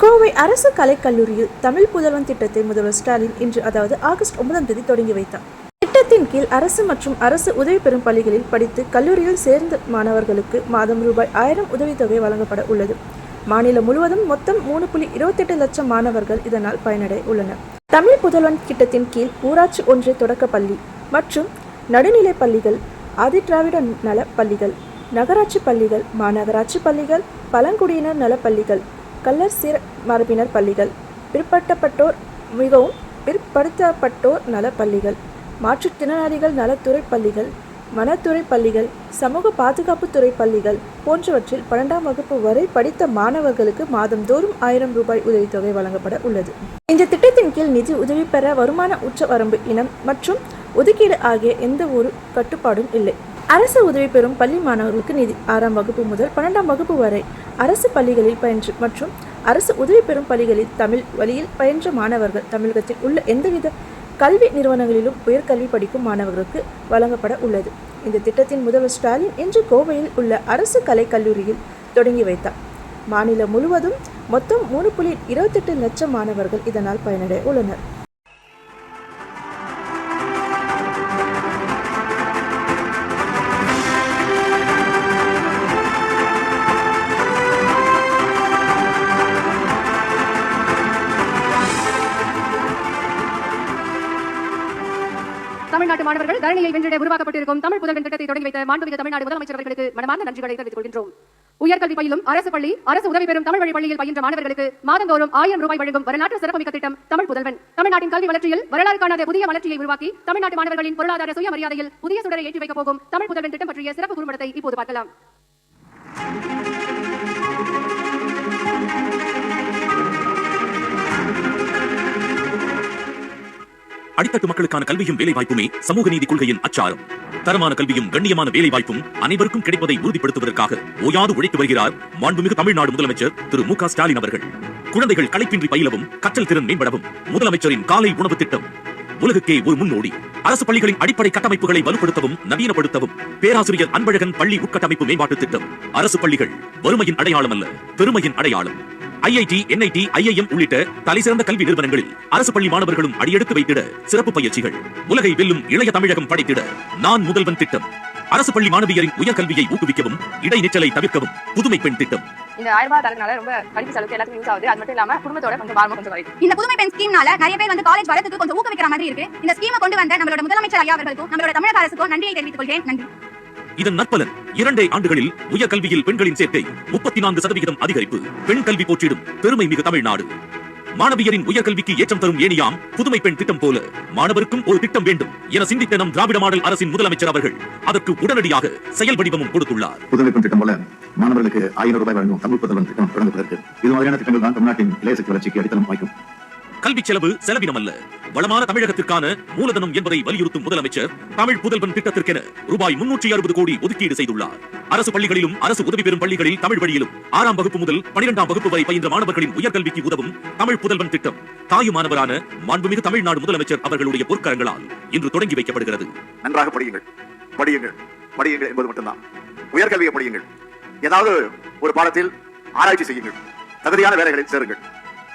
கோவை அரசு கலைக்கல்லூரியில் தமிழ் புதல்வன் திட்டத்தை முதல்வர் ஸ்டாலின் இன்று அதாவது ஆகஸ்ட் 9ஆம் தேதி தொடங்கி வைத்தார். திட்டத்தின் கீழ் அரசு மற்றும் அரசு உதவி பெறும் பள்ளிகளில் படித்து கல்லூரியில் சேர்ந்த மாணவர்களுக்கு மாதம் ரூபாய் 1000 உதவித்தொகை வழங்கப்பட உள்ளது. மாநிலம் முழுவதும் மொத்தம் 3.28 லட்சம் மாணவர்கள் இதனால் பயனடைய உள்ளனர். தமிழ் புதல்வன் திட்டத்தின் கீழ் ஊராட்சி ஒன்றிய தொடக்க பள்ளி மற்றும் நடுநிலை பள்ளிகள், ஆதிதிராவிட நல பள்ளிகள், நகராட்சி பள்ளிகள், மாநகராட்சி பள்ளிகள், பழங்குடியினர் நல பள்ளிகள், கள்ளர் சிற மரபினர் பள்ளிகள், பிற்படுத்தப்பட்டோர் மிகவும் பிற்படுத்தப்பட்டோர் நல பள்ளிகள், மாற்றுத்திறனாளிகள் நலத்துறை பள்ளிகள், வனத்துறை பள்ளிகள், சமூக பாதுகாப்புத்துறை பள்ளிகள் போன்றவற்றில் 12ஆம் வகுப்பு வரை படித்த மாணவர்களுக்கு மாதந்தோறும் 1000 ரூபாய் உதவித்தொகை வழங்கப்பட உள்ளது. இந்த திட்டத்தின் கீழ் நிதி உதவி பெற வருமான உச்ச வரம்பு, இனம் மற்றும் ஒதுக்கீடு ஆகிய எந்த ஒரு கட்டுப்பாடும் இல்லை. அரசு உதவி பெறும் பள்ளி மாணவர்களுக்கு நிதி 6ஆம் வகுப்பு முதல் 12ஆம் வகுப்பு வரை அரசு பள்ளிகளில் பயின்று மற்றும் அரசு உதவி பெறும் பள்ளிகளில் தமிழ் வழியில் பயின்ற மாணவர்கள் தமிழகத்தில் உள்ள எந்தவித கல்வி நிறுவனங்களிலும் உயர்கல்வி படிக்கும் மாணவர்களுக்கு வழங்கப்பட உள்ளது. இந்த திட்டத்தின் முதல்வர் ஸ்டாலின் இன்று கோவையில் உள்ள அரசு கலைக்கல்லூரியில் தொடங்கி வைத்தார். மாநிலம் முழுவதும் மொத்தம் 3.28 லட்சம் மாணவர்கள் இதனால் பயனடைய உள்ளனர். தமிழ்நாட்டு மாணவர்கள் தரணியை வென்றிட உருவாக்கப்பட்டிருக்கும் தமிழ் புதல்வன் திட்டத்தை தொடங்கி வைத்த மாண்புமிகு தமிழ்நாடு முதலமைச்சர் அவர்களுக்கு மனமார்ந்த நன்றிகளை தெரிவித்துக் கொள்கின்றோம். உயர்கல்வி பயிலும் அரசு பள்ளி, அரசு உதவி பெறும் தமிழ் வழி பள்ளியில் பயின்ற மாணவர்களுக்கு மாதந்தோறும் 1000 ரூபாய் வழங்கும் வரலாற்று சிறப்புமிக்க திட்டம் தமிழ் புதல்வன் தமிழ்நாட்டின் கல்வி வளர்ச்சியில் வரலாறு காணாத புதிய வளர்ச்சியை உருவாக்கி தமிழ்நாட்டு மாணவர்களின் பொருளாதார சுயமரியாதையில் புதிய சுடரை ஏற்றி வைக்கப் போகும் தமிழ் புதல்வன் திட்டம் பற்றிய சிறப்பு குறும்படத்தை இப்போது பார்க்கலாம். அடித்தட்டு மக்களுக்கான கல்வியும் வேலை வாய்ப்புமே சமூக நீதி கொள்கையின் அச்சாரம். தரமான கல்வியும் கண்ணியமான வேலை வாய்ப்பும் அனைவருக்கும் கிடைப்பதை உறுதிப்படுத்துவதற்காக ஓயாது உழைத்து வருகிறார் மாண்புமிகு தமிழ்நாடு முதலமைச்சர் திரு மு க ஸ்டாலின் அவர்கள். குழந்தைகள் களைப்பின்றி பயிலவும் கற்றல் திறன் மேம்படவும் முதலமைச்சரின் காலை உணவு திட்டம் உலகுக்கே ஒரு முன்னோடி. அரசு பள்ளிகளின் அடிப்படை கட்டமைப்புகளை வலுப்படுத்தவும் நவீனப்படுத்தவும் பேராசிரியர் அன்பழகன் பள்ளி உட்கட்டமைப்பு மேம்பாட்டு திட்டம். அரசு பள்ளிகள் வறுமையின் அடையாளம் அல்ல, பெருமையின் அடையாளம். IIT, NIT, IIM உள்ளிட்ட தலைசிறந்த கல்வி நிறுவனங்களில் அரசு பள்ளி மாணவர்களும் அடியெடுத்து வைத்திட சிறப்பு பயிற்சிகள். உலகை வெல்லும் இளைய தமிழகம் படைத்திட நான் முதல்வன் திட்டம். அரசு பள்ளி மாணவியரின் உயர்கல்வியை ஊக்குவிக்கவும் இடைநிற்றலை தவிர்க்கவும் புதுமை பெண் திட்டம். இந்த 1000 ரூபாய் தரதுனால ரொம்ப கல்வி செலவுக்கு எல்லாத்துக்கும் யூஸ் ஆகுது. அது மட்டும் இல்லாம குடும்பத்தோட கொஞ்சம் பாரமா கொஞ்சம் குறையுது. இந்த புதுமை பெண் ஸ்கீம்னால நிறைய பேர் வந்து காலேஜ் வரதுக்கு கொஞ்சம் ஊக்குவிக்கிற மாதிரி இருக்கு. இந்த ஸ்கீமை கொண்டு வந்த நம்மளோட முதலமைச்சர் ஐயா அவர்களுக்கும் நம்மளோட தமிழக அரசுக்கும் நன்றியை தெரிவித்துக் கொள்கிறேன். நன்றி. இதன் நற்பலன் 2 ஆண்டுகளில் உயர்கல்வியில் பெண்களின் சேர்க்கை 34% அதிகரிப்பு. பெண் கல்வி போற்றிடும் பெருமை மிகு தமிழ்நாடு. மாணவியரின் உயர்கல்விக்கு ஏற்றம் தரும் ஏனியாம் புதுமை பெண் திட்டம் போல மாணவருக்கும் ஒரு திட்டம் வேண்டும் என சிந்தித்த நம் திராவிட மாடல் அரசின் முதலமைச்சர் அவர்கள் அதற்கு உடனடியாக செயல் வடிவமும் கொடுத்துள்ளார். புதுமை பெண் திட்டம் போல மாணவர்களுக்கு 1000 ரூபாய் வழங்கும் தமிழ் புதல்வன் திட்டம் தொடங்குவதற்கு இது மாதிரியான திட்டங்கள் தான் தமிழ்நாட்டின் இளைய சக்தி வளர்ச்சிக்கு அடித்தளம் அமைக்கும். கல்வி செலவு செலவினம் அல்ல, வளமான தமிழகத்திற்கான மூலதனம் என்பதை வலியுறுத்தும் முதலமைச்சர் தமிழ் புதல்வன் திட்டத்திற்கென ரூபாய் 360 கோடி ஒதுக்கீடு செய்துள்ளார். அரசு பள்ளிகளிலும் அரசு உதவி பெறும் பள்ளிகளில் தமிழ் வழியிலும் 6ஆம் வகுப்பு முதல் 12ஆம் வகுப்பு வரை பயின்ற மாணவர்களின் உயர்கல்விக்கு உதவும் தமிழ் புதல்வன் திட்டம் தாயுமானவரான மாண்புமிகு தமிழ்நாடு முதலமைச்சர் அவர்களுடைய பொற்கரங்களால் இன்று தொடங்கி வைக்கப்படுகிறது. நன்றாக படியுங்கள், படியுங்கள், படியுங்கள் என்பது மட்டும்தான். உயர்கல்வியை படியுங்கள். ஏதாவது ஒரு பாடத்தில் ஆராய்ச்சி செய்யுங்கள். தகுதியான வேலைகளில் சேருங்கள்.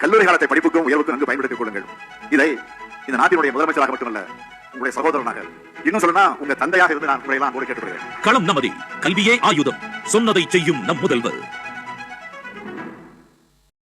கல்லூரி காலத்தை படிப்புக்கும் உயர்வுக்கும் நன்கு பயன்படுத்திக் கொள்ளுங்கள். இதை இந்த நாட்டினுடைய முதலமைச்சராக மட்டுமல்ல, உங்களுடைய சகோதரனாக, இன்னும் சொல்லனா உங்க தந்தையாக இருந்து நான் உங்களை எல்லாம் கேட்டுக்கொள்கிறேன். களம் நமதே, கல்வியே ஆயுதம், சொன்னதை செய்யும் நம் முதல்வர்.